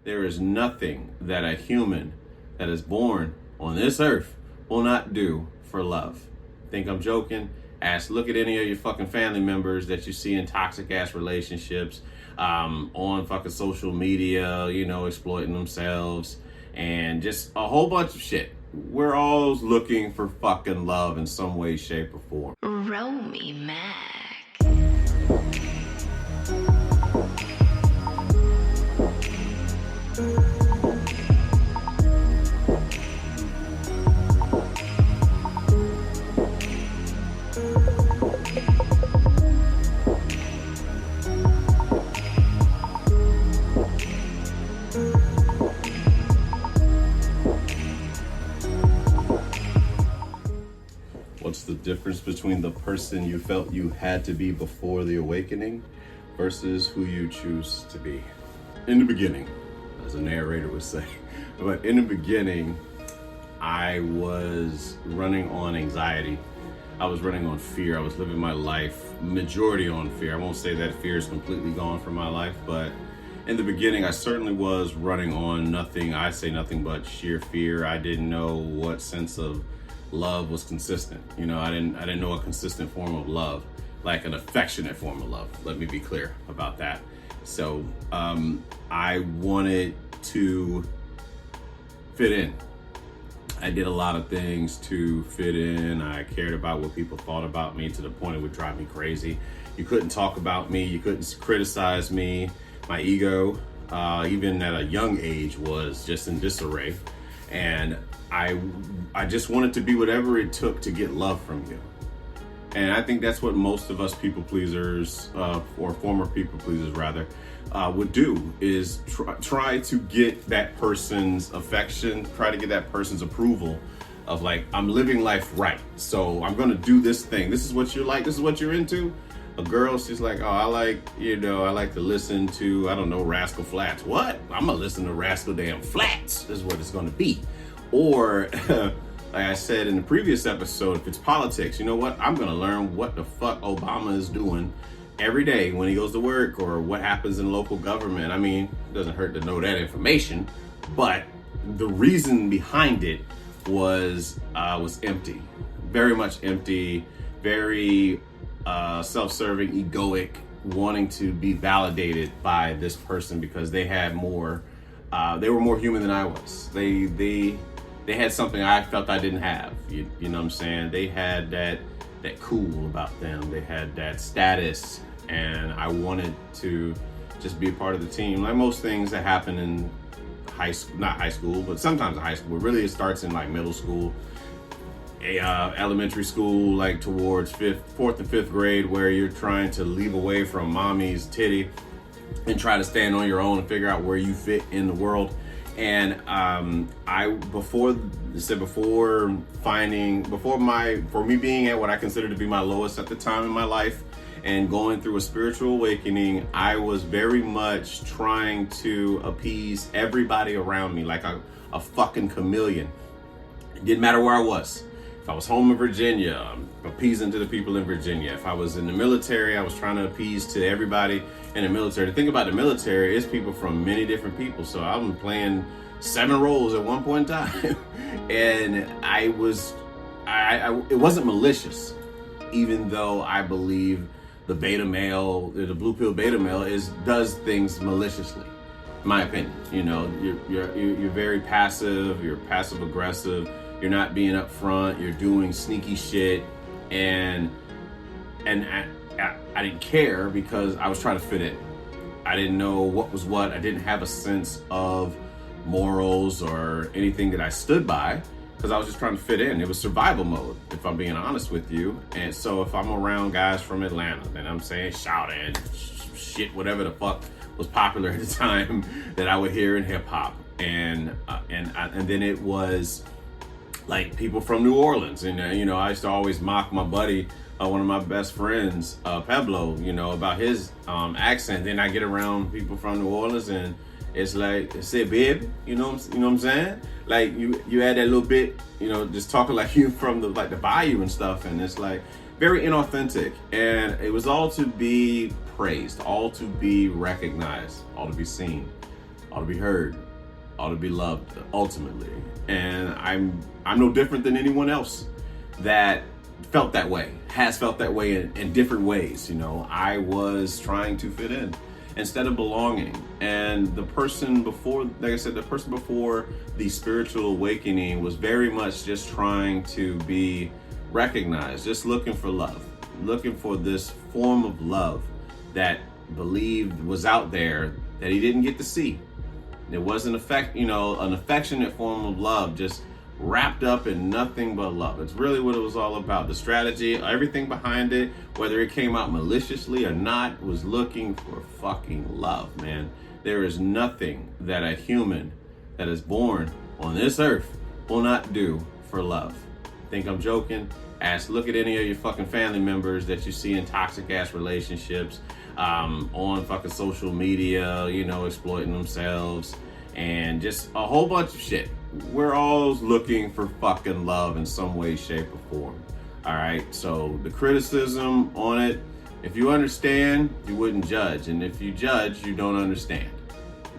There is nothing that a human that is born on this earth will not do for love. Think I'm joking? Look at any of your fucking family members that you see in toxic ass relationships, on fucking social media, exploiting themselves, and just a whole bunch of shit. We're all looking for fucking love in some way, shape, or form. Roll me, Mac. What's the difference between the person you felt you had to be before the awakening versus who you choose to be? In the beginning, as a narrator would say, but in the beginning, I was running on anxiety. I was running on fear. I was living my life majority on fear. I won't say that fear is completely gone from my life, but in the beginning, I certainly was running on nothing. I say nothing but sheer fear. I didn't know what sense of love was consistent. I didn't know a consistent form of love, like an affectionate form of love. Let me be clear about that. So I wanted to fit in. I did a lot of things to fit in. I cared about what people thought about me to the point it would drive me crazy. You couldn't talk about me. You couldn't criticize me. My ego, even at a young age, was just in disarray. And I just wanted to be whatever it took to get love from you. And I think that's what most of us people pleasers, or former people pleasers rather, would do, is try to get that person's affection, try to get that person's approval of, like, I'm living life right, so I'm gonna do this thing. This is what you're like, this is what you're into. A girl, she's like, I like to listen to, I don't know, Rascal Flatts. What? I'm gonna listen to Rascal damn Flatts, is what it's gonna be. Or, like I said in the previous episode, if it's politics, you know what? I'm gonna learn what the fuck Obama is doing every day when he goes to work, or what happens in local government. I mean, it doesn't hurt to know that information, but the reason behind it was empty, very much empty, very self-serving, egoic, wanting to be validated by this person because they had more. They were more human than I was. They had something I felt I didn't have. You know what I'm saying? They had that cool about them. They had that status, and I wanted to just be a part of the team. Like most things that happen in high school, not high school, but sometimes in high school. But really, it starts in like middle school, elementary school, like towards fourth and fifth grade, where you're trying to leave away from mommy's titty and try to stand on your own and figure out where you fit in the world. And for me being at what I consider to be my lowest at the time in my life and going through a spiritual awakening, I was very much trying to appease everybody around me, like a fucking chameleon. It didn't matter where I was. If I was home in Virginia, I'm appeasing to the people in Virginia. If I was in the military, I was trying to appease to everybody in the military. The thing about the military is people from many different people. So I'm playing 7 roles at one point in time. And it wasn't malicious, even though I believe the beta male, the blue pill beta male does things maliciously, in my opinion. You're very passive, you're passive aggressive. You're not being upfront. You're doing sneaky shit, and I didn't care because I was trying to fit in. I didn't know what was what. I didn't have a sense of morals or anything that I stood by because I was just trying to fit in. It was survival mode, if I'm being honest with you. And so if I'm around guys from Atlanta, then I'm saying shout and shit, whatever the fuck was popular at the time that I would hear in hip hop, and then it was like people from New Orleans, and I used to always mock my buddy, one of my best friends, Pablo, about his accent. Then I get around people from New Orleans, and it's like, say, babe, you know what I'm saying? Like you had that little bit, just talking like you from the bayou and stuff, and it's like very inauthentic. And it was all to be praised, all to be recognized, all to be seen. ought to be heard, ought to be loved ultimately. And I'm no different than anyone else that felt that way, has felt that way in different ways. You know, I was trying to fit in instead of belonging. And the person before, like I said, the person before the spiritual awakening was very much just trying to be recognized, just looking for love, looking for this form of love that believed was out there that he didn't get to see. It wasn't an affectionate form of love, just wrapped up in nothing but love. It's really what it was all about. The strategy, everything behind it, whether it came out maliciously or not, was looking for fucking love, man. There is nothing that a human that is born on this earth will not do for love. Think I'm joking? Look at any of your fucking family members that you see in toxic ass relationships, on fucking social media, exploiting themselves, and just a whole bunch of shit. We're all looking for fucking love in some way, shape, or form. All right. So the criticism on it, if you understand, you wouldn't judge. And if you judge, you don't understand.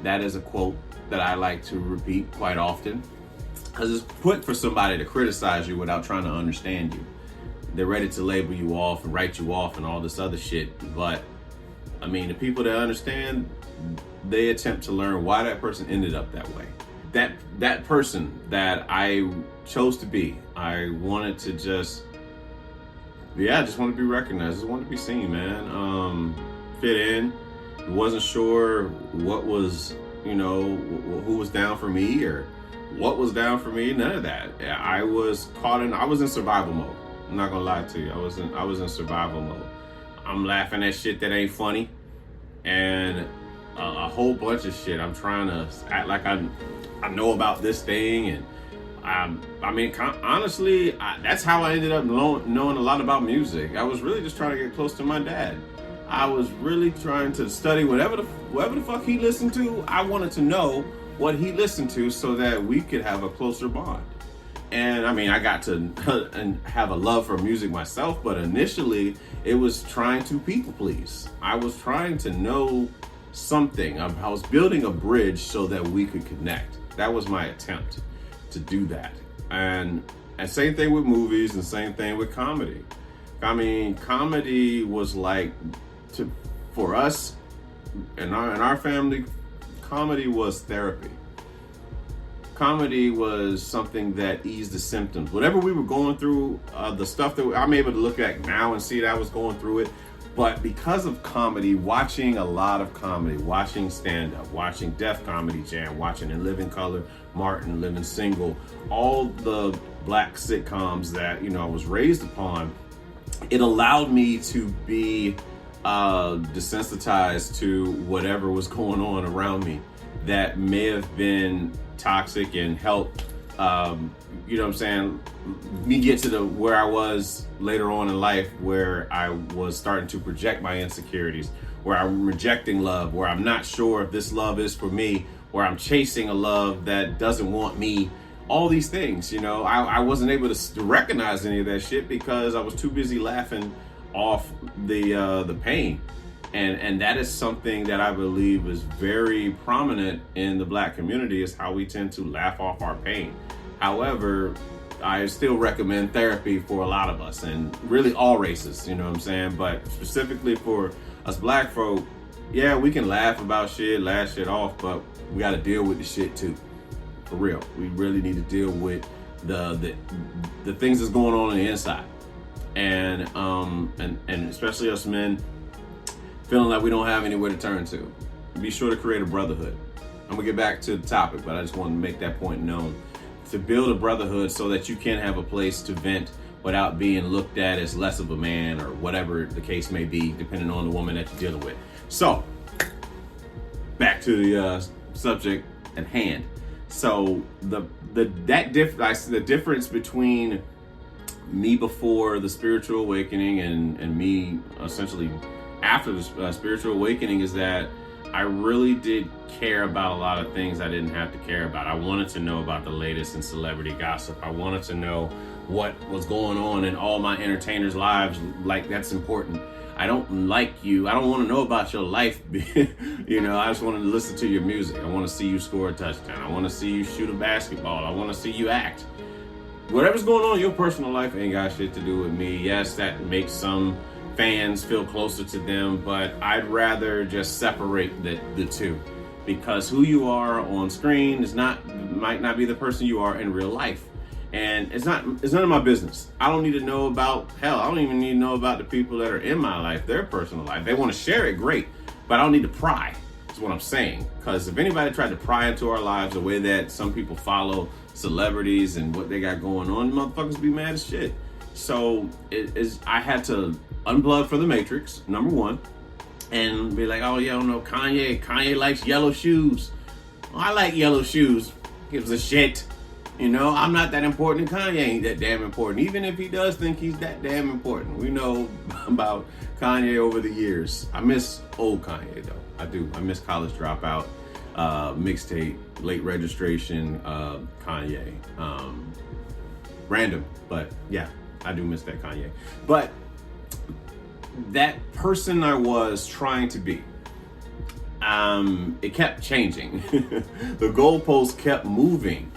That is a quote that I like to repeat quite often, because it's put for somebody to criticize you without trying to understand you. They're ready to label you off and write you off and all this other shit. But I mean, the people that understand, they attempt to learn why that person ended up that way. That person that I chose to be, I wanted to just want to be recognized, just want to be seen, man. Fit in. Wasn't sure what was, who was down for me or what was down for me. None of that. I was in survival mode. I'm not gonna lie to you. I was in survival mode. I'm laughing at shit that ain't funny, and a whole bunch of shit. I'm trying to act like I know about this thing, and honestly, that's how I ended up knowing a lot about music. I was really just trying to get close to my dad. I was really trying to study whatever the fuck he listened to. I wanted to know what he listened to so that we could have a closer bond. And I got to have a love for music myself, but initially it was trying to people please. I was trying to know something. I was building a bridge so that we could connect. That was my attempt to do that. And same thing with movies and same thing with comedy. Comedy was like, for us in our family, comedy was therapy. Comedy was something that eased the symptoms. Whatever we were going through, the stuff that I'm able to look at now and see that I was going through it. But because of comedy, watching a lot of comedy, watching stand-up, watching Def Comedy Jam, watching In Living Color, Martin, Living Single, all the black sitcoms that, I was raised upon, it allowed me to be desensitized to whatever was going on around me that may have been toxic and help me get to where I was later on in life, where I was starting to project my insecurities, where I'm rejecting love, where I'm not sure if this love is for me, where I'm chasing a love that doesn't want me, all these things. I wasn't able to recognize any of that shit because I was too busy laughing off the pain. And that is something that I believe is very prominent in the black community, is how we tend to laugh off our pain. However, I still recommend therapy for a lot of us, and really all races, but specifically for us black folk, yeah, we can laugh about shit, laugh shit off, but we got to deal with the shit too. For real. We really need to deal with the things that's going on the inside. And especially us men, feeling like we don't have anywhere to turn to. Be sure to create a brotherhood. I'm gonna get back to the topic, but I just want to make that point known. To build a brotherhood so that you can have a place to vent without being looked at as less of a man, or whatever the case may be, depending on the woman that you're dealing with. So, back to the subject at hand. So the difference between me before the spiritual awakening and me essentially after the spiritual awakening is that I really did care about a lot of things I didn't have to care about. I wanted to know about the latest in celebrity gossip. I wanted to know what was going on in all my entertainers' lives. Like, that's important. I don't like you. I don't want to know about your life. You know, I just want to listen to your music. I want to see you score a touchdown. I want to see you shoot a basketball. I want to see you act. Whatever's going on in your personal life ain't got shit to do with me. Yes, that makes some fans feel closer to them, but I'd rather just separate the two, because who you are on screen might not be the person you are in real life. And it's none of my business. I don't need to know about, hell, I don't even need to know about the people that are in my life, their personal life. They want to share it, great, but I don't need to pry, is what I'm saying. Because if anybody tried to pry into our lives the way that some people follow celebrities and what they got going on, motherfuckers be mad as shit. So I had to unplug for the Matrix, number one, and be like, oh yeah, I don't know, Kanye likes yellow shoes. Well, I like yellow shoes. Gives a shit. You know, I'm not that important, and Kanye ain't that damn important. Even if he does think he's that damn important. We know about Kanye over the years. I miss old Kanye though. I do. I miss College Dropout, mixtape, late registration, Kanye. Random, but yeah, I do miss that Kanye. But that person I was trying to be, it kept changing. The goalpost kept moving.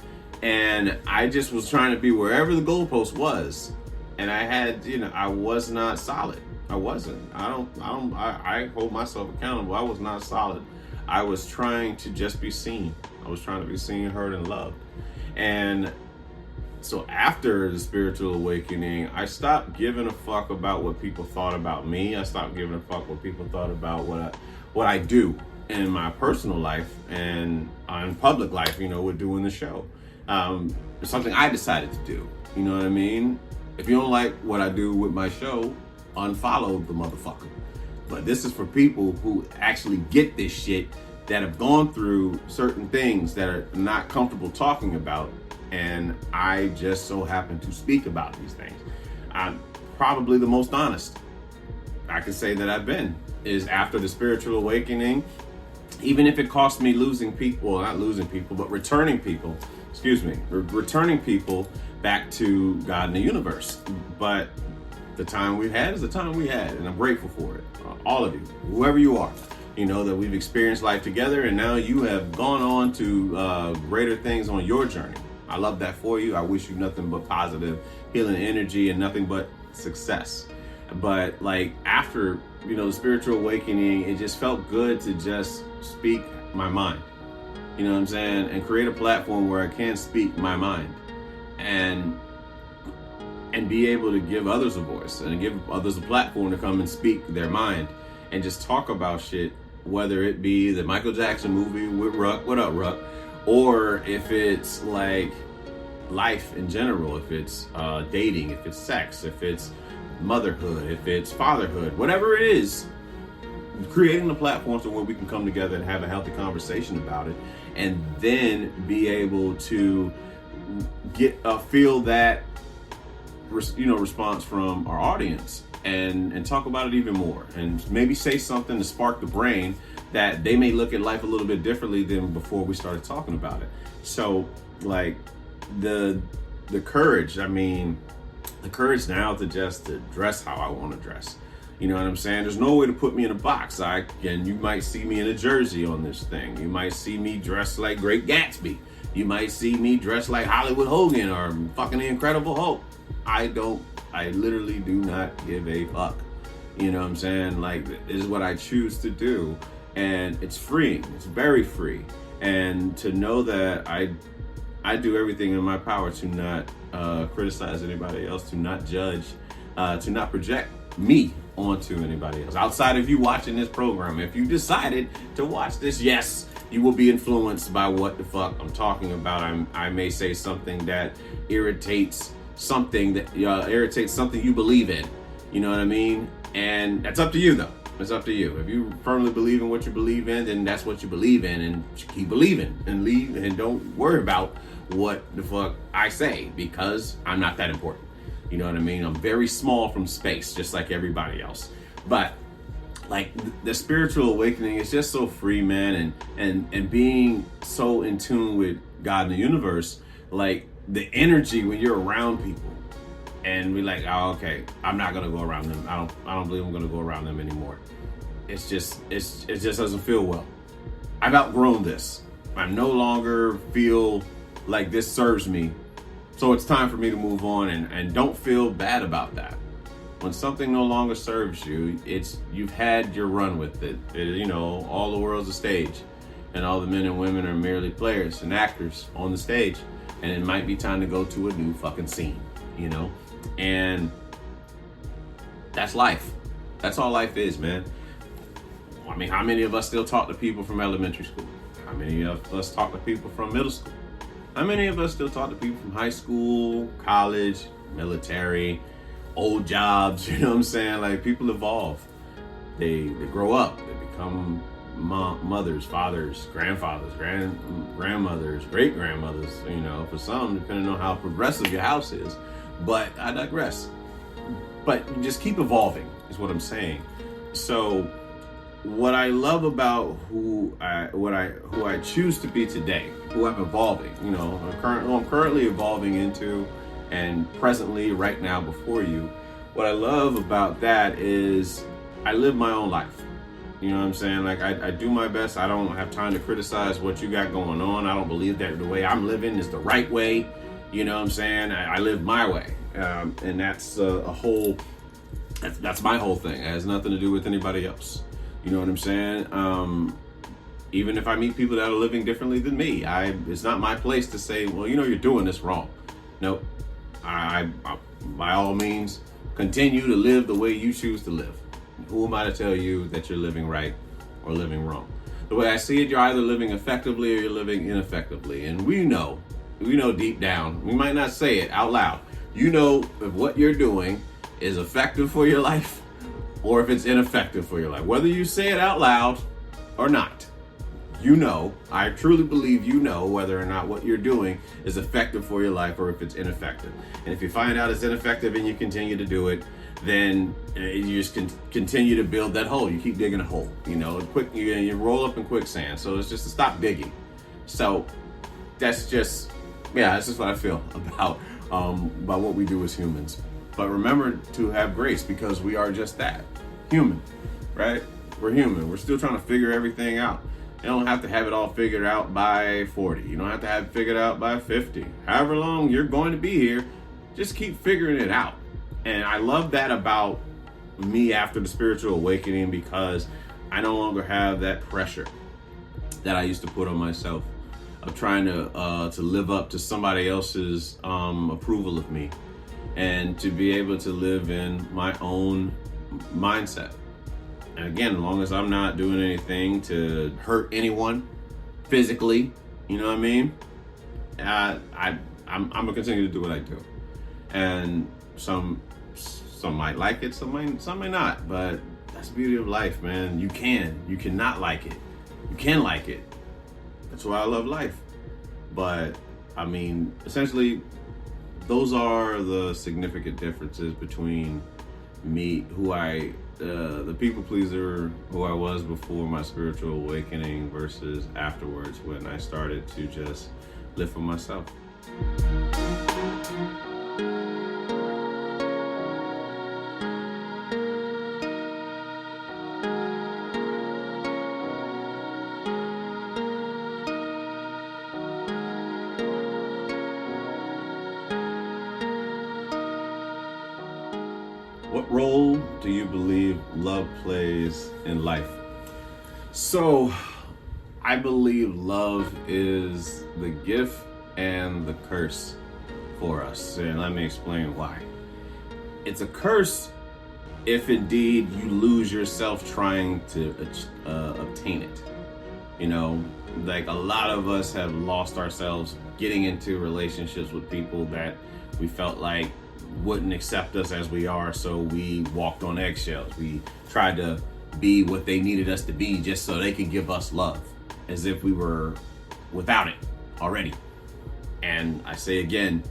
And I just was trying to be wherever the goalpost was. And I had, I was not solid. I wasn't. I hold myself accountable. I was not solid. I was trying to just be seen. I was trying to be seen, heard, and loved. And so after the spiritual awakening, I stopped giving a fuck about what people thought about me. I stopped giving a fuck what people thought about what I do in my personal life and in public life, with doing the show. It's something I decided to do. You know what I mean? If you don't like what I do with my show, unfollow the motherfucker. But this is for people who actually get this shit, that have gone through certain things that are not comfortable talking about. And I just so happen to speak about these things. I'm probably the most honest I can say that I've been, is after the spiritual awakening, even if it cost me losing people, well, not losing people, but returning people back to God and the universe. But the time we've had is the time we had, and I'm grateful for it. All of you, whoever you are, that we've experienced life together, and now you have gone on to greater things on your journey. I love that for you. I wish you nothing but positive healing energy and nothing but success. But after, the spiritual awakening, it just felt good to just speak my mind. You know what I'm saying? And create a platform where I can speak my mind and be able to give others a voice and give others a platform to come and speak their mind and just talk about shit, whether it be the Michael Jackson movie with Ruck, what up, Ruck? Or if it's life in general, if it's dating, if it's sex, if it's motherhood, if it's fatherhood, whatever it is, creating the platforms where we can come together and have a healthy conversation about it, and then be able to feel that response from our audience and talk about it even more, and maybe say something to spark the brain that they may look at life a little bit differently than before we started talking about it. So the courage, the courage now to dress how I want to dress. You know what I'm saying? There's no way to put me in a box. You might see me in a jersey on this thing. You might see me dressed like Great Gatsby. You might see me dressed like Hollywood Hogan or fucking the Incredible Hulk. I literally do not give a fuck. You know what I'm saying? This is what I choose to do. And it's freeing. It's very free. And to know that I do everything in my power to not criticize anybody else, to not judge, to not project me onto anybody else. Outside of you watching this program, if you decided to watch this, yes, you will be influenced by what the fuck I'm talking about. I may say something that irritates something you believe in. You know what I mean? And that's up to you, though. It's up to you. If you firmly believe in what you believe in, then that's what you believe in, and keep believing and leave, and don't worry about what the fuck I say, because I'm not that important. You know what I mean? I'm very small from space, just like everybody else. But the spiritual awakening is just so free, man, and being so in tune with God and the universe, the energy when you're around people, and we're like, oh, okay, I'm not gonna go around them. I don't believe I'm gonna go around them anymore. It just doesn't feel well. I've outgrown this. I no longer feel like this serves me. So it's time for me to move on, and don't feel bad about that. When something no longer serves you, you've had your run with it. All the world's a stage, and all the men and women are merely players and actors on the stage, and it might be time to go to a new fucking scene, and that's life. That's all life is, man. I mean, how many of us still talk to people from elementary school? How many of us talk to people from middle school? How many of us still talk to people from high school, college, military, old jobs? You know what I'm saying? Like, people evolve. They grow up. They become mothers, fathers, grandfathers, grandmothers, great-grandmothers, for some, depending on how progressive your house is. But I digress. But you just keep evolving, is what I'm saying. So what I love about who I choose to be today, who I'm evolving, who I'm currently evolving into, and presently right now before you, what I love about that is I live my own life. You know what I'm saying? Like, I do my best. I don't have time to criticize what you got going on. I don't believe that the way I'm living is the right way. You know what I'm saying? I live my way. And that's that's my whole thing. It has nothing to do with anybody else. You know what I'm saying? Even if I meet people that are living differently than me, it's not my place to say, well, you're doing this wrong. Nope. I by all means, continue to live the way you choose to live. Who am I to tell you that you're living right or living wrong? The way I see it, you're either living effectively or you're living ineffectively. And we know deep down, we might not say it out loud, if what you're doing is effective for your life or if it's ineffective for your life. Whether you say it out loud or not, I truly believe whether or not what you're doing is effective for your life or if it's ineffective. And if you find out it's ineffective and you continue to do it, then you just continue to build that hole. You keep digging a hole, you roll up in quicksand. So it's just to stop digging. So that's just what I feel about what we do as humans. But remember to have grace, because we are just that, human, right? We're human. We're still trying to figure everything out. You don't have to have it all figured out by 40. You don't have to have it figured out by 50. However long you're going to be here, just keep figuring it out. And I love that about me after the spiritual awakening, because I no longer have that pressure that I used to put on myself of trying to live up to somebody else's approval of me, and to be able to live in my own mindset. And again, as long as I'm not doing anything to hurt anyone physically, you know what I mean? I'm gonna continue to do what I do. And some might like it, some may not, but that's the beauty of life, man. You cannot like it. You can like it. That's why I love life. But I mean, essentially, those are the significant differences between me, the people pleaser who I was before my spiritual awakening versus afterwards, when I started to just live for myself. What role do you believe love plays in life? So, I believe love is the gift and the curse for us. And let me explain why. It's a curse if indeed you lose yourself trying to obtain it. Like a lot of us have lost ourselves getting into relationships with people that we felt like wouldn't accept us as we are, so we walked on eggshells. We tried to be what they needed us to be just so they could give us love, as if we were without it already. And I say again,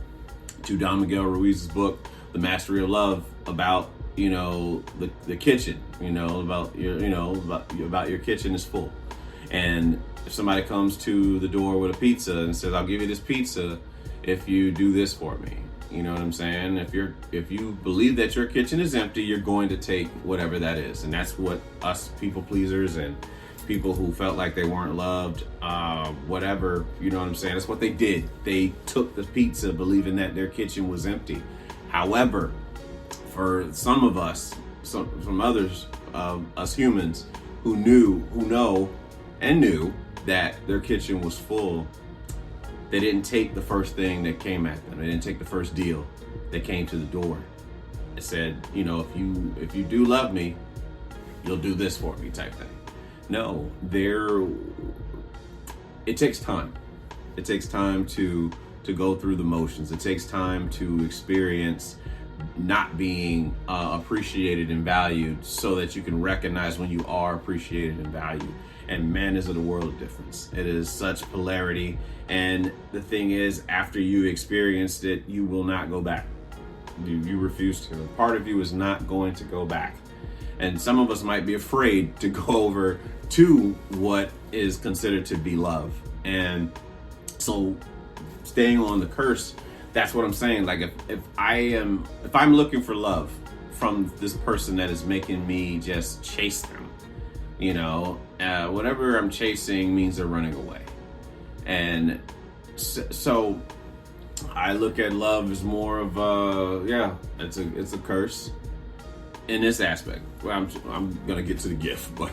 to Don Miguel Ruiz's book, The Mastery of Love, about the kitchen, about your kitchen is full. And if somebody comes to the door with a pizza and says, I'll give you this pizza if you do this for me, You know what I'm saying? If you believe that your kitchen is empty, you're going to take whatever that is. And that's what us people pleasers and people who felt like they weren't loved, whatever, you know what I'm saying? That's what they did. They took the pizza believing that their kitchen was empty. However, for some of us, from others, us humans who know that their kitchen was full, they didn't take the first thing that came at them. They didn't take the first deal that came to the door. It said, you know, if you do love me, you'll do this for me type thing. No, it takes time. It takes time to go through the motions. It takes time to experience not being appreciated and valued so that you can recognize when you are appreciated and valued. And man, is it a world of difference. It is such polarity. And the thing is, after you experienced it, you will not go back. You refuse to. Part of you is not going to go back. And some of us might be afraid to go over to what is considered to be love. And so staying on the curse, that's what I'm saying. Like if I'm looking for love from this person that is making me just chase them, you know, whatever I'm chasing means they're running away. And so I look at love as more of it's a curse in this aspect. Well, I'm gonna get to the gift, but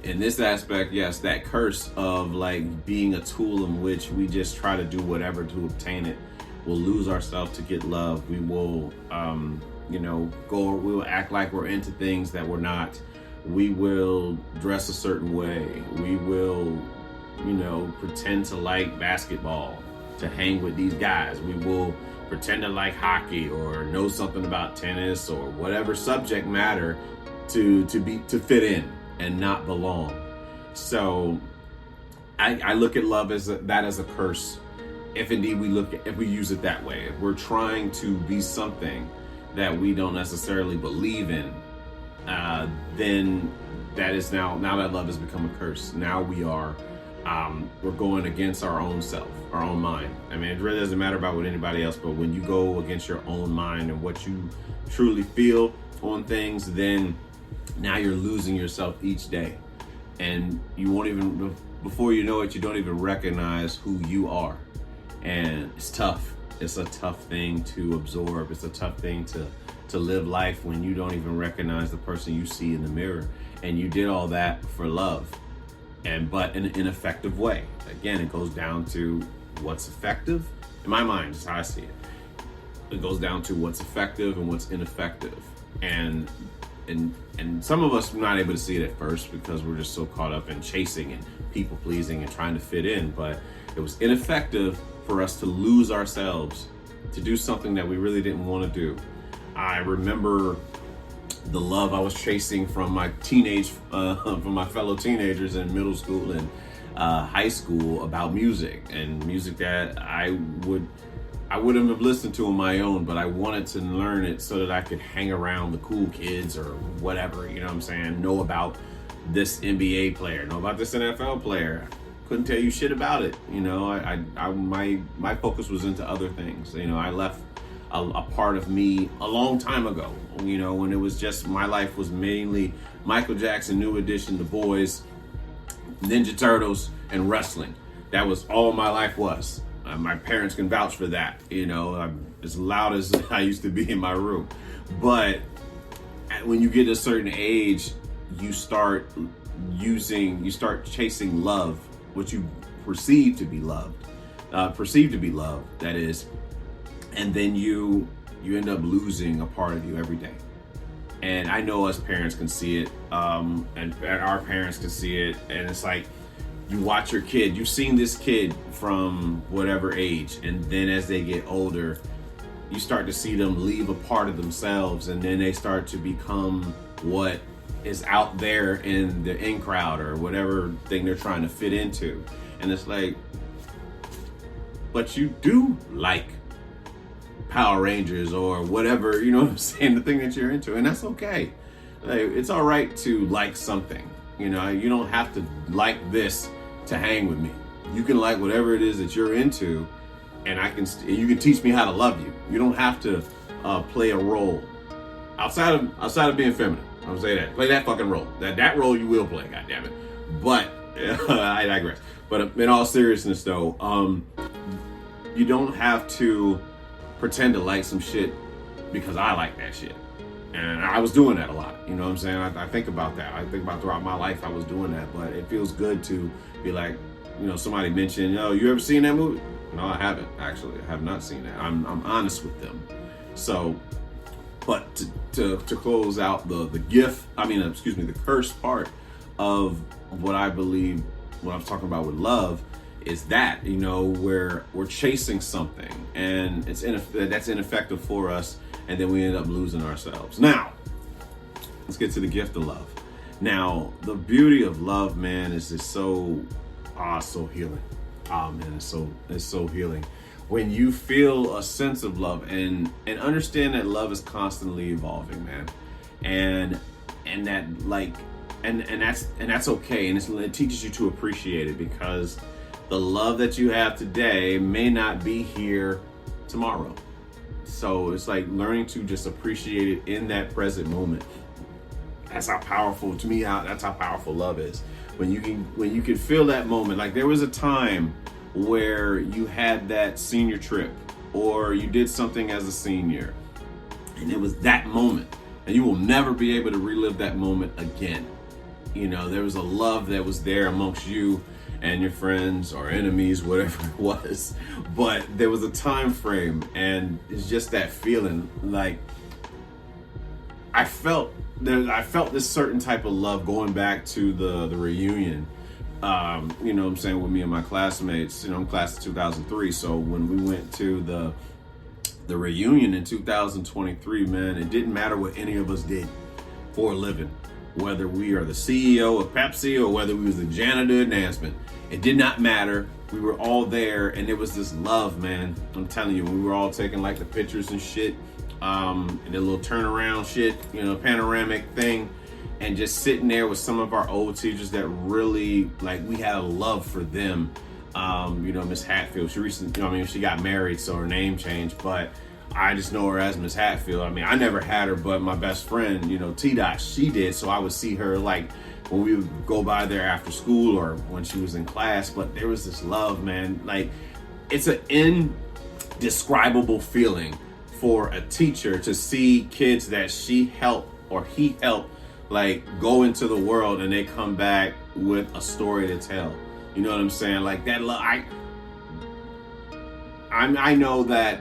in this aspect, yes, that curse of like being a tool in which we just try to do whatever to obtain it. We'll lose ourselves to get love. We will, we will act like we're into things that we're not. We will dress a certain way. We will, pretend to like basketball, to hang with these guys. We will pretend to like hockey or know something about tennis or whatever subject matter to fit in and not belong. So I look at love as a curse. If indeed if we use it that way, if we're trying to be something that we don't necessarily believe in, then that is now that love has become a curse. Now we're going against our own self, our own mind. I mean, it really doesn't matter about what anybody else, but when you go against your own mind and what you truly feel on things, then now you're losing yourself each day. And you won't even, before you know it, you don't even recognize who you are. And it's tough. It's a tough thing to absorb. It's a tough thing to live life when you don't even recognize the person you see in the mirror. And you did all that for love, but in an ineffective way. Again, it goes down to what's effective. In my mind, that's how I see it. It goes down to what's effective and what's ineffective. And some of us are not able to see it at first because we're just so caught up in chasing and people pleasing and trying to fit in. But it was ineffective for us to lose ourselves, to do something that we really didn't want to do. I remember the love I was chasing from my from my fellow teenagers in middle school and high school about music that I wouldn't have listened to on my own, but I wanted to learn it so that I could hang around the cool kids or whatever, you know what I'm saying? Know about this NBA player, know about this NFL player. Couldn't tell you shit about it. My focus was into other things. I left a part of me a long time ago, when it was just, my life was mainly Michael Jackson, New Edition, The Boys, Ninja Turtles, and wrestling. That was all my life was. My parents can vouch for that. I'm as loud as I used to be in my room. But when you get to a certain age, you start chasing love, what you perceive to be loved, that is, and then you end up losing a part of you every day. And I know us parents can see it, and our parents can see it, and it's like, you watch your kid, you've seen this kid from whatever age, and then as they get older, you start to see them leave a part of themselves, and then they start to become what is out there in the in crowd or whatever thing they're trying to fit into. And it's like, but you do like Power Rangers or whatever, you know what I'm saying, the thing that you're into, and that's okay. Like, it's all right to like something. You don't have to like this to hang with me. You can like whatever it is that you're into, and you can teach me how to love you. You don't have to play a role outside of being feminine. I'm gonna say that. Play that fucking role. That role you will play, goddammit. But I digress. But in all seriousness though, you don't have to pretend to like some shit because I like that shit. And I was doing that a lot. You know what I'm saying? I think about that. I think about throughout my life I was doing that. But it feels good to be like, you know, somebody mentioned, yo, you ever seen that movie? No, I haven't, actually. I have not seen that. I'm honest with them. So, but to close out the curse part of what I believe, what I'm talking about with love, is that, you know, where we're chasing something and that's ineffective for us, and then we end up losing ourselves. Now, let's get to the gift of love. Now, the beauty of love, man, is just so healing. Oh man, it's so healing. When you feel a sense of love and understand that love is constantly evolving, man. And that's okay. And it teaches you to appreciate it, because the love that you have today may not be here tomorrow. So it's like learning to just appreciate it in that present moment. That's how powerful, to me, that's how powerful love is. When you can feel that moment. Like there was a time where you had that senior trip, or you did something as a senior, and it was that moment, and you will never be able to relive that moment again. You know, there was a love that was there amongst you and your friends or enemies, whatever it was, but there was a time frame, and it's just that feeling. Like I felt this certain type of love going back to the reunion. You know what I'm saying, with me and my classmates. You know, I'm class of 2003, so when we went to the reunion in 2023, man, it didn't matter what any of us did for a living, whether we are the CEO of Pepsi or whether we was the janitor at Nansman. It did not matter. We were all there, and it was this love, man. I'm telling you, we were all taking like the pictures and shit, and the little turnaround shit, you know, panoramic thing, and just sitting there with some of our old teachers that really, like, we had a love for them. You know, Miss Hatfield, she recently, you know, she got married, so her name changed, but I just know her as Miss Hatfield. I mean, I never had her, but my best friend, you know, T-Dot, she did, so I would see her like when we would go by there after school or when she was in class. But there was this love, man. Like, it's an indescribable feeling for a teacher to see kids that she helped or he helped, like, go into the world, and they come back with a story to tell. You know what I'm saying? Like that love. I know that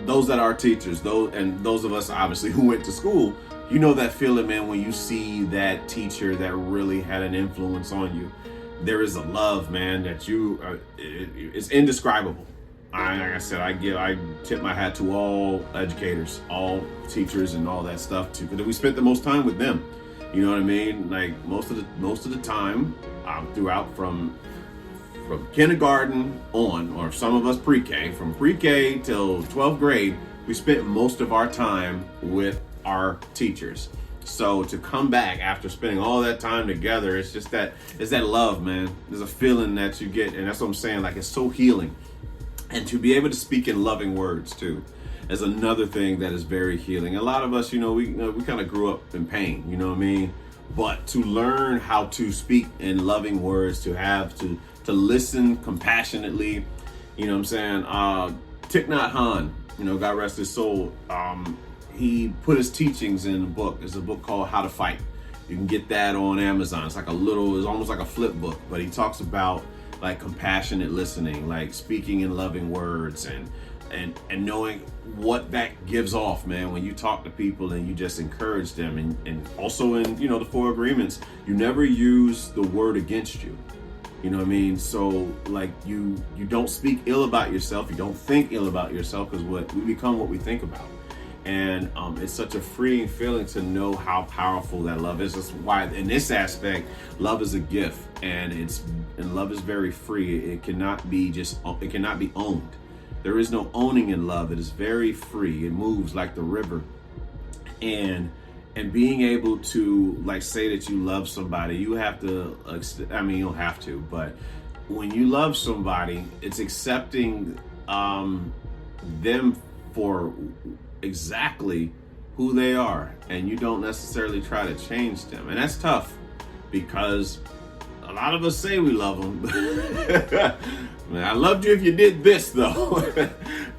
those that are teachers, those of us obviously who went to school, you know that feeling, man, when you see that teacher that really had an influence on you. There is a love, man, that it's indescribable. Like I said, I tip my hat to all educators, all teachers, and all that stuff too, because we spent the most time with them. You know what I mean? Like most of the time, throughout from kindergarten on, or some of us pre-K, from pre-K till 12th grade, we spent most of our time with our teachers. So to come back after spending all that time together, it's that love, man. There's a feeling that you get, and that's what I'm saying. Like, it's so healing. And to be able to speak in loving words too is another thing that is very healing. A lot of us, you know, we kind of grew up in pain, you know what I mean? But to learn how to speak in loving words, to listen compassionately, you know what I'm saying? Thich Nhat Hanh, you know, God rest his soul, he put his teachings in a book. There's a book called How to Fight. You can get that on Amazon. It's almost like a flip book, but he talks about like compassionate listening, like speaking in loving words, and knowing what that gives off, man, when you talk to people and you just encourage them. And also in, you know, the 4 agreements, you never use the word against you. You know what I mean? So like you don't speak ill about yourself. You don't think ill about yourself, because we become what we think about. And it's such a freeing feeling to know how powerful that love is. That's why in this aspect, love is a gift, and love is very free. It cannot be owned. There is no owning in love. It is very free. It moves like the river. And being able to, like, say that you love somebody, you have to, you don't have to, but when you love somebody, it's accepting them for exactly who they are, and you don't necessarily try to change them. And that's tough because a lot of us say we love them. Man, I loved you if you did this though.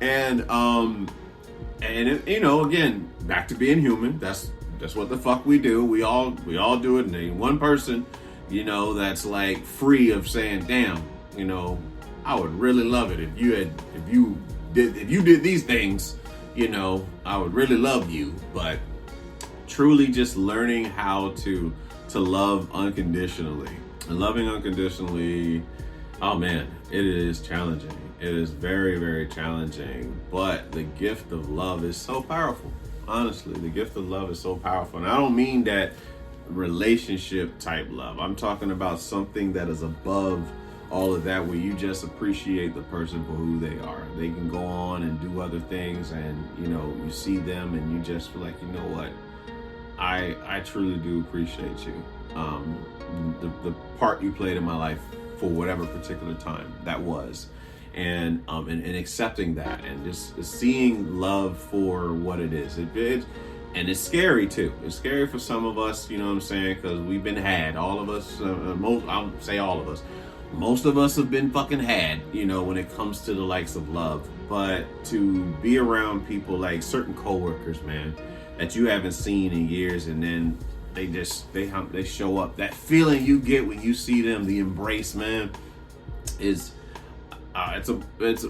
and you know, again, back to being human. That's what the fuck we do. We all do it. And ain't one person, you know, that's like free of saying, damn, you know, I would really love it if you did these things, you know, I would really love you. But truly just learning how to love unconditionally. And loving unconditionally, oh man, it is challenging. It is very, very challenging. But the gift of love is so powerful. Honestly, the gift of love is so powerful. And I don't mean that relationship type love. I'm talking about something that is above all of that, where you just appreciate the person for who they are. They can go on and do other things, and you know, you see them and you just feel like, you know what, I truly do appreciate you. The part you played in my life for whatever particular time that was, and accepting that, and just seeing love for what it is. And it's scary too. It's scary for some of us, you know what I'm saying, because we've been had. All of us, I'll say all of us. Most of us have been fucking had, you know, when it comes to the likes of love. But to be around people like certain coworkers, man, that you haven't seen in years, and then they show up. That feeling you get when you see them, the embrace, man, is it's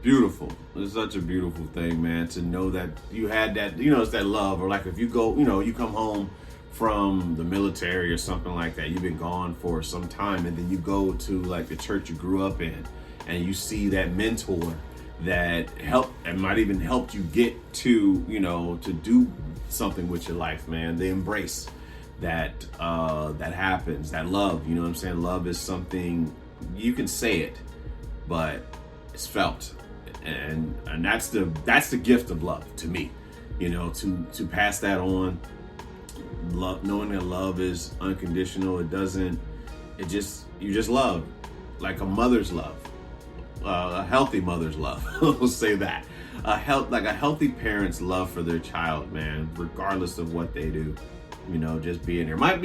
beautiful. It's such a beautiful thing, man, to know that you had that, you know, it's that love. Or like if you go, you know, you come home from the military or something like that, you've been gone for some time, and then you go to like the church you grew up in, and you see that mentor that might even helped you get to, you know, to do something with your life, man. The embrace that happens, that love, you know what I'm saying? Love is something, you can say it, but it's felt. And that's the gift of love to me, you know, to pass that on. Love, knowing that love is unconditional. You just love like a mother's love, a healthy mother's love. We'll say that. Like a healthy parent's love for their child, man, regardless of what they do. You know, just being there. Might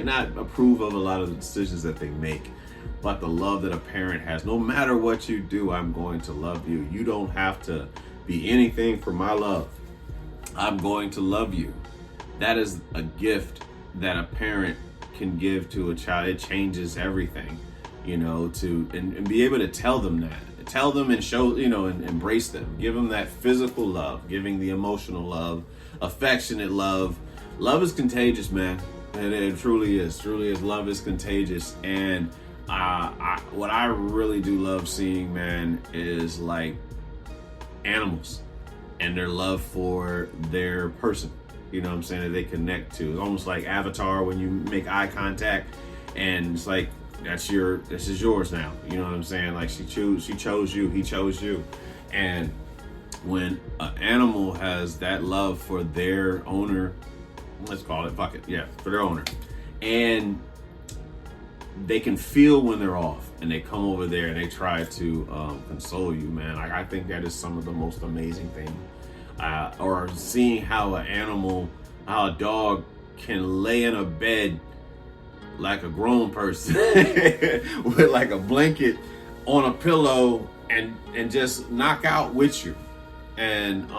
not approve of a lot of the decisions that they make, but the love that a parent has, no matter what you do, I'm going to love you. You don't have to be anything for my love. I'm going to love you. That is a gift that a parent can give to a child. It changes everything, you know, and be able to tell them that. Tell them and show, you know, and embrace them. Give them that physical love, giving the emotional love, affectionate love. Love is contagious, man. And it truly is. Truly is. Love is contagious. And what I really do love seeing, man, is like animals and their love for their person. You know what I'm saying, that they connect to. It's almost like Avatar when you make eye contact and it's like, this is yours now. You know what I'm saying? Like she chose you, he chose you. And when an animal has that love for their owner, let's call it, fuck it, yeah, for their owner, and they can feel when they're off, and they come over there and they try to console you, man. Like, I think that is some of the most amazing things. Or seeing how a dog can lay in a bed like a grown person with like a blanket on a pillow and just knock out with you. And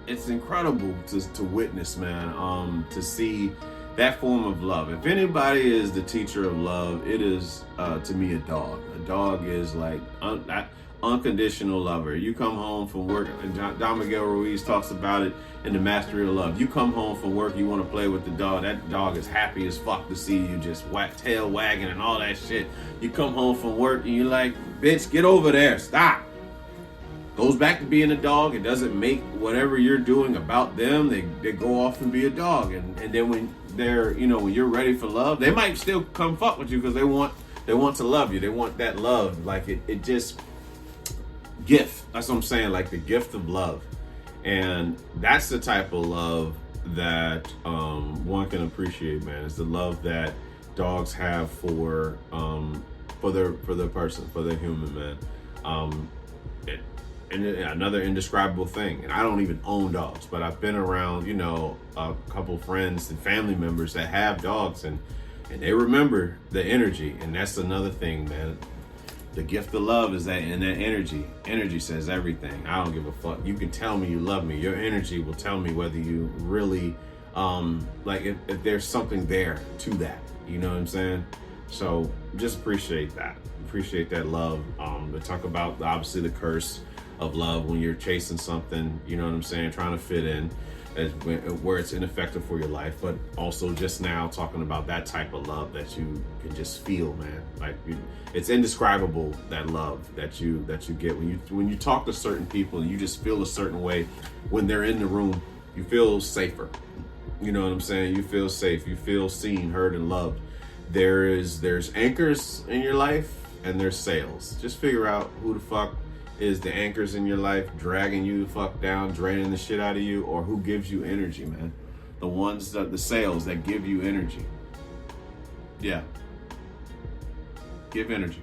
it's incredible to witness, man, to see that form of love. If anybody is the teacher of love, it is to me a dog. A dog is like unconditional lover. You come home from work, and Don Miguel Ruiz talks about it in The Mastery of Love. You come home from work, you want to play with the dog. That dog is happy as fuck to see you, just tail wagging and all that shit. You come home from work and you're like, bitch, get over there, stop. Goes back to being a dog. It doesn't make whatever you're doing about them. They go off and be a dog. And then when they're, you know, when you're ready for love, they might still come fuck with you because they want to love you. They want that love. Like it just gift. That's what I'm saying. Like the gift of love. And that's the type of love that one can appreciate, man. It's the love that dogs have for their person, for their human, man. another indescribable thing. And I don't even own dogs, but I've been around, you know, a couple friends and family members that have dogs, and they remember the energy. And that's another thing, man. The gift of love is that, and that energy. Energy says everything. I don't give a fuck. You can tell me you love me. Your energy will tell me whether you really, like if there's something there to that. You know what I'm saying? So just appreciate that. Appreciate that love. We talk about obviously the curse of love when you're chasing something, you know what I'm saying, trying to fit in, where it's ineffective for your life. But also just now talking about that type of love that you can just feel, man. Like it's indescribable, that love that you get when you talk to certain people, and you just feel a certain way when they're in the room. You feel safer. You know what I'm saying? You feel safe. You feel seen, heard, and loved. There's anchors in your life, and there's sails. Just figure out who the fuck is the anchors in your life, dragging you the fuck down, draining the shit out of you, or who gives you energy, man. The sails that give you energy. Yeah. Give energy.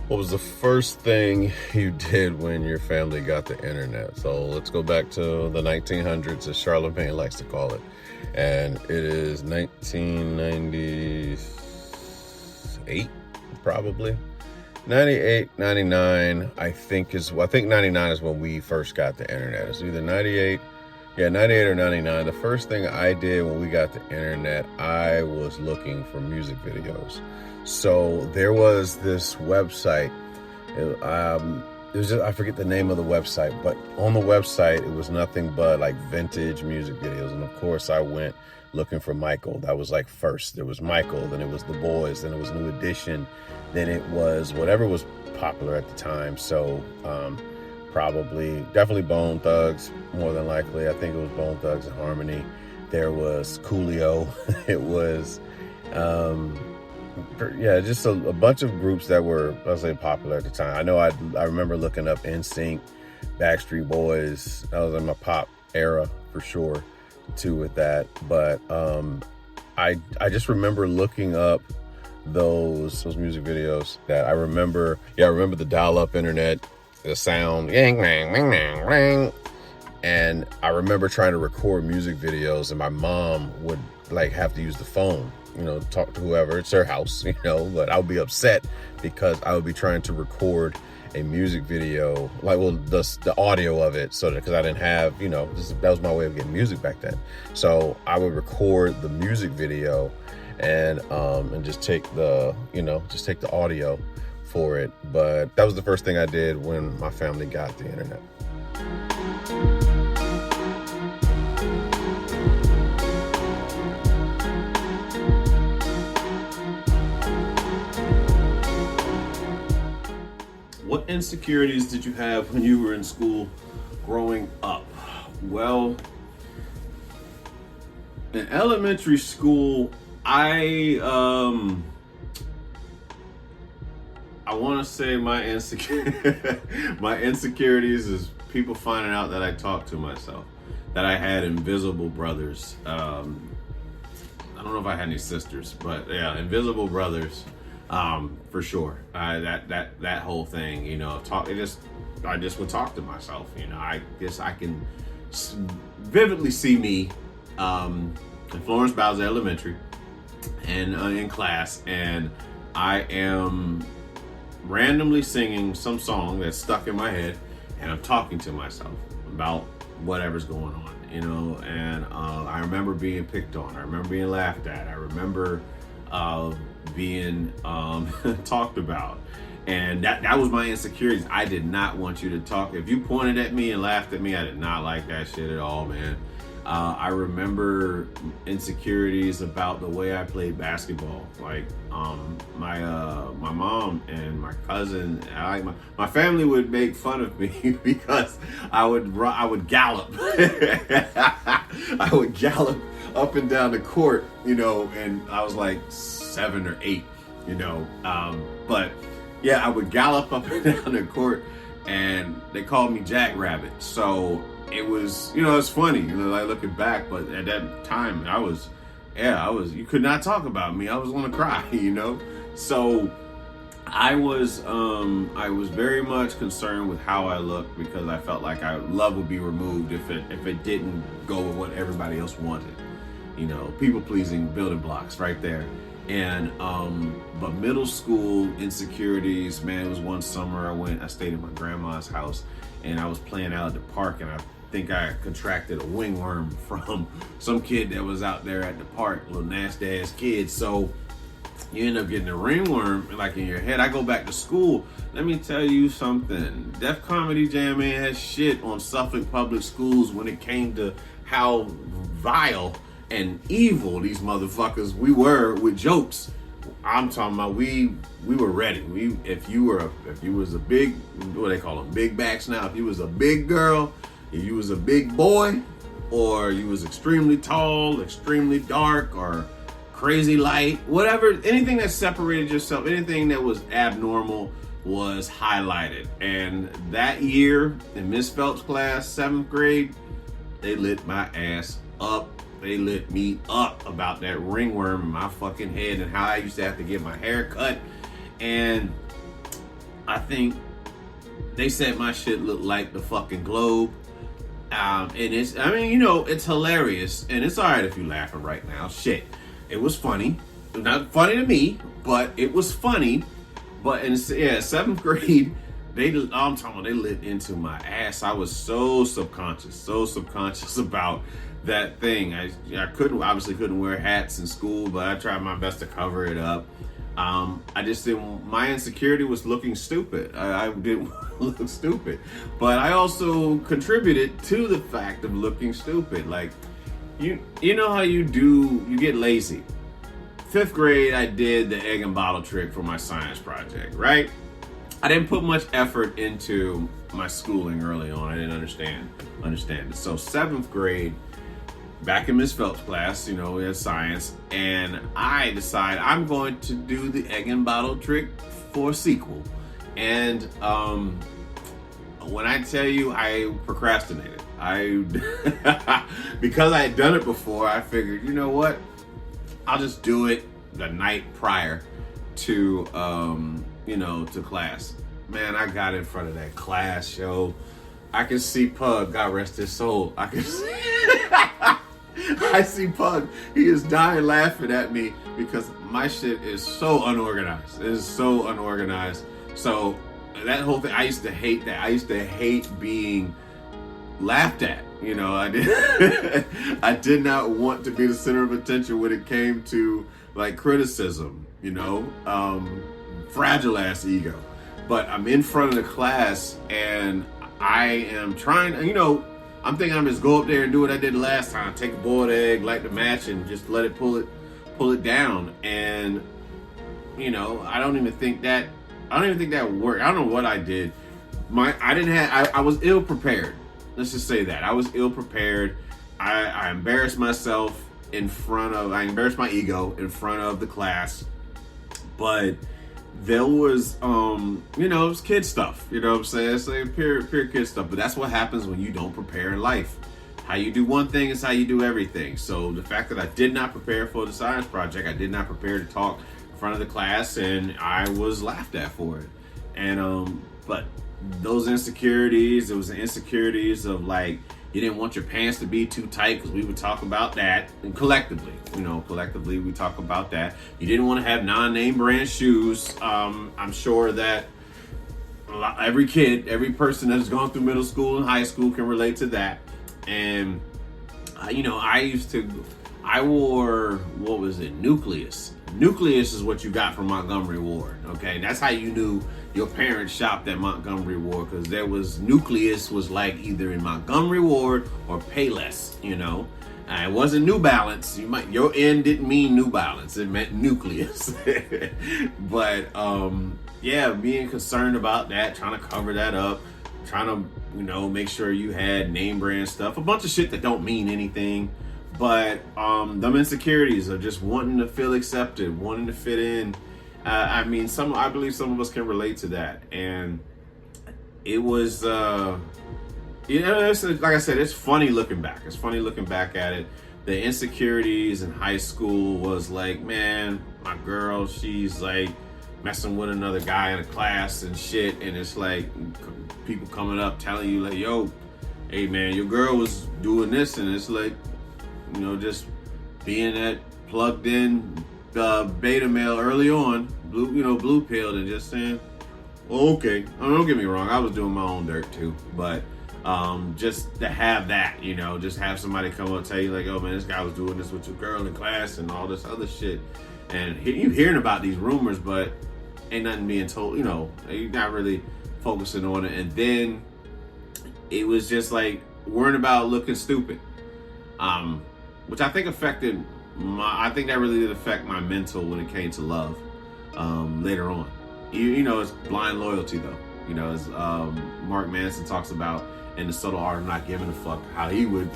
What was the first thing you did when your family got the internet? So let's go back to the 1900s, as Charlemagne likes to call it. And it is 1998, probably. 98, 99, I think 99 is when we first got the internet. It's either 98 or 99. The first thing I did when we got the internet, I was looking for music videos. So there was this website. It was just, I forget the name of the website, but on the website it was nothing but like vintage music videos. And of course I went looking for Michael. That was like first. There was Michael, then it was The Boys, then it was New Edition, then it was whatever was popular at the time. So definitely Bone Thugs, more than likely. I think it was Bone Thugs and Harmony. There was Coolio. It was just a bunch of groups that were, let's say, popular at the time. I know I remember looking up NSYNC, Backstreet Boys. That was in my pop era for sure, too, with that. But I just remember looking up those music videos that I remember. Yeah, I remember the dial-up internet, the sound, and I remember trying to record music videos, and my mom would like have to use the phone, you know, talk to whoever. It's her house, you know, but I would be upset because I would be trying to record a music video, like, well, the audio of it, so that, because I didn't have, you know, that was my way of getting music back then. So I would record the music video and just take the audio for it. But that was the first thing I did when my family got the internet. What insecurities did you have when you were in school growing up? Well, in elementary school, I want to say my insecurities is people finding out that I talk to myself, that I had invisible brothers. I don't know if I had any sisters, but yeah, invisible brothers. For sure. That whole thing, you know, I just would talk to myself, you know. I guess I can vividly see me in Florence Bowser Elementary and in class, and I am randomly singing some song that's stuck in my head, and I'm talking to myself about whatever's going on, you know. And I remember being picked on. I remember being laughed at. I remember being talked about, and that was my insecurities. I did not want you to talk. If you pointed at me and laughed at me, I did not like that shit at all, man. I remember insecurities about the way I played basketball. Like my mom and my cousin, my family would make fun of me because I would gallop. I would gallop up and down the court, and I was like 7 or 8, but yeah, I would gallop up and down the court, and they called me Jackrabbit. So it was, it's funny, like looking back, but at that time you could not talk about me. I was gonna cry, So I was very much concerned with how I looked, because I felt like love would be removed if it didn't go with what everybody else wanted. People pleasing building blocks right there. And but middle school insecurities, man, it was one summer I stayed at my grandma's house, and I was playing out at the park, and I think I contracted a wingworm from some kid that was out there at the park, little nasty ass kid. So you end up getting a ringworm like in your head. I go back to school. Let me tell you something. Def Comedy Jam ain't had shit on Suffolk Public Schools when it came to how vile and evil these motherfuckers we were with jokes. I'm talking about we were ready. If you was a big, what they call them, big backs now. If you was a big girl, if you was a big boy, or you was extremely tall, extremely dark, or crazy light, whatever, anything that separated yourself, anything that was abnormal was highlighted. And that year in Miss Phelps' class, 7th grade, they lit my ass up. They lit me up about that ringworm in my fucking head and how I used to have to get my hair cut. And I think they said my shit looked like the fucking globe. And it's hilarious. And it's all right if you're laughing right now. Shit. It was funny. Not funny to me, but it was funny. But in 7th grade, they lit into my ass. I was so subconscious about that thing. I obviously couldn't wear hats in school, but I tried my best to cover it up. I just didn't, my insecurity was looking stupid. I didn't look stupid, but I also contributed to the fact of looking stupid. Like, you know how you get lazy. 5th grade, I did the egg and bottle trick for my science project, right? I didn't put much effort into my schooling early on. I didn't understand it. So 7th grade, back in Miss Phelps' class, we had science, and I decide I'm going to do the egg and bottle trick for a sequel. And when I tell you I procrastinated, because I had done it before, I figured, you know what? I'll just do it the night prior to to class. Man, I got in front of that class, yo. I can see Pug, God rest his soul. I can see I see Pug. He is dying laughing at me because my shit is so unorganized. It is so unorganized. So that whole thing, I used to hate that. I used to hate being laughed at. I did not want to be the center of attention when it came to like criticism, fragile ass ego. But I'm in front of the class and I am trying, I'm thinking I'm just go up there and do what I did last time. Take a boiled egg, light the match, and just let it pull it down. And I don't even think that worked. I don't know what I did. I was ill prepared. Let's just say that. I was ill prepared. I embarrassed myself I embarrassed my ego in front of the class. But there was, it was kid stuff. You know what I'm saying? It's like pure kid stuff. But that's what happens when you don't prepare in life. How you do one thing is how you do everything. So the fact that I did not prepare for the science project, I did not prepare to talk in front of the class, and I was laughed at for it. And, but those insecurities, it was the insecurities of like, you didn't want your pants to be too tight, because we would talk about that. And collectively we talk about that. You didn't want to have non-name brand shoes. I'm sure that every person that has gone through middle school and high school can relate to that. And I wore, what was it? Nucleus. Nucleus is what you got from Montgomery Ward. Okay, that's how you knew your parents shopped at Montgomery Ward, because there was Nucleus was like either in Montgomery Ward or Payless. It wasn't New Balance. Your N didn't mean New Balance. It meant Nucleus. But being concerned about that, trying to cover that up, trying to make sure you had name brand stuff, a bunch of shit that don't mean anything. But them insecurities of just wanting to feel accepted, wanting to fit in. I believe some of us can relate to that. And it was, like I said, it's funny looking back. It's funny looking back at it. The insecurities in high school was like, man, my girl, she's like messing with another guy in a class and shit. And it's like people coming up telling you like, yo, hey man, your girl was doing this. And it's like, just being that plugged in beta male early on, blue pilled, and just saying, well, okay. Don't get me wrong, I was doing my own dirt too, but just to have that, just have somebody come up and tell you like, oh man, this guy was doing this with your girl in class and all this other shit, and you hearing about these rumors, but ain't nothing being told. You're not really focusing on it, and then it was just like worrying about looking stupid, which I think affected I think that really did affect my mental when it came to love later on. It's blind loyalty though. As Mark Manson talks about in The Subtle Art of Not Giving a Fuck, how he would,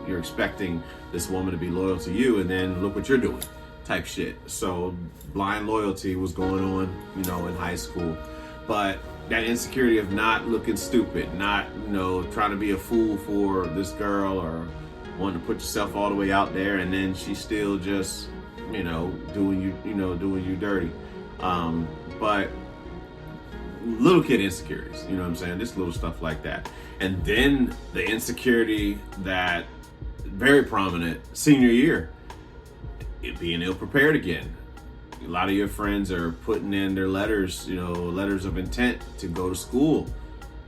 you're expecting this woman to be loyal to you, and then look what you're doing, type shit. So blind loyalty was going on, in high school. But that insecurity of not looking stupid, not, trying to be a fool for this girl, or wanting to put yourself all the way out there, and then she's still just, doing you dirty. But little kid insecurities, you know what I'm saying? Just little stuff like that. And then the insecurity that very prominent senior year, it being ill prepared again. A lot of your friends are putting in their letters, letters of intent to go to school,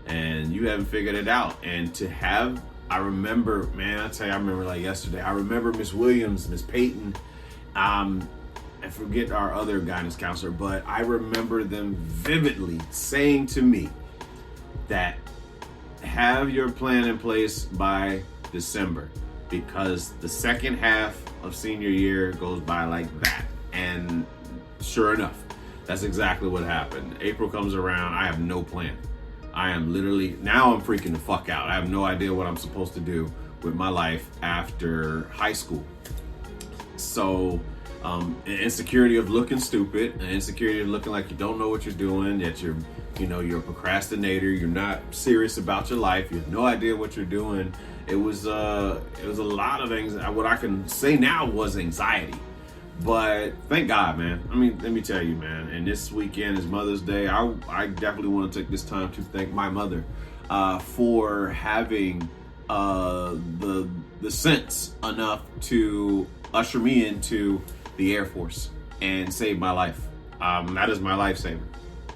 and you haven't figured it out. And to have, I remember like yesterday, I remember Miss Williams, Miss Payton, I forget our other guidance counselor, but I remember them vividly saying to me that have your plan in place by December, because the second half of senior year goes by like that. And sure enough, that's exactly what happened. April comes around, I have no plan. I am literally, now I'm freaking the fuck out. I have no idea what I'm supposed to do with my life after high school. So, an insecurity of looking stupid, an insecurity of looking like you don't know what you're doing, that you're a procrastinator, you're not serious about your life, you have no idea what you're doing. It was a lot of things. What I can say now was anxiety. But thank God, man. Let me tell you, man. And this weekend is Mother's Day. I definitely want to take this time to thank my mother for having the sense enough to usher me into the Air Force and save my life. That is my lifesaver.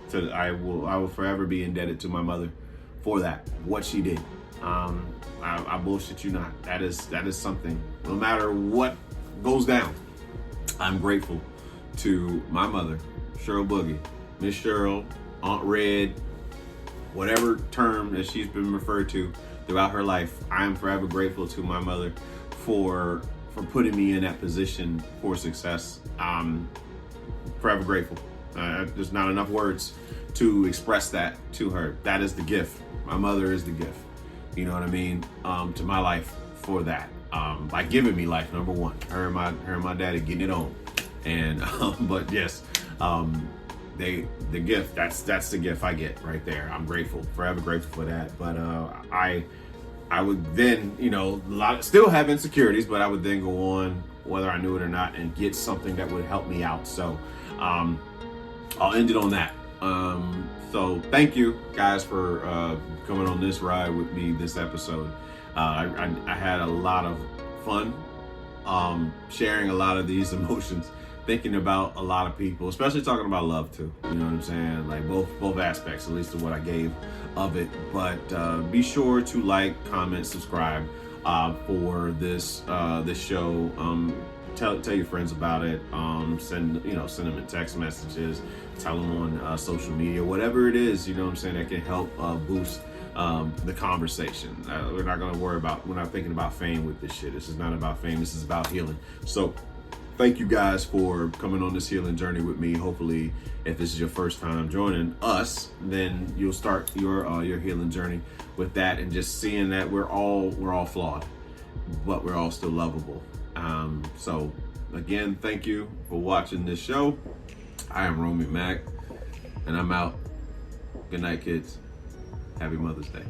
So I will forever be indebted to my mother for that. What she did. I bullshit you not. That is something. No matter what goes down, I'm grateful to my mother, Cheryl Boogie, Miss Cheryl, Aunt Red, whatever term that she's been referred to throughout her life. I am forever grateful to my mother for putting me in that position for success. Forever grateful. There's not enough words to express that to her. That is the gift. My mother is the gift. You know what I mean? To my life for that. By giving me life, number one. Her and my daddy getting it on. And but yes, the gift, that's the gift I get right there. I'm grateful, forever grateful for that. But I would then, still have insecurities, but I would then go on, whether I knew it or not, and get something that would help me out. So I'll end it on that. So thank you guys for coming on this ride with me this episode. I had a lot of fun sharing a lot of these emotions, thinking about a lot of people, especially talking about love too. You know what I'm saying? Like both aspects, at least of what I gave of it. But be sure to like, comment, subscribe for this show. Tell your friends about it. Send them in text messages. Tell them on social media, whatever it is. You know what I'm saying, that can help boost the conversation. We're not thinking about fame with this shit. This is not about fame. This is about healing. So thank you guys for coming on this healing journey with me. Hopefully, if this is your first time joining us, then you'll start your healing journey with that, and just seeing that we're all flawed, but we're all still lovable. So again, thank you for watching this show. I am Romy Mack, and I'm out. Good night, kids. Happy Mother's Day.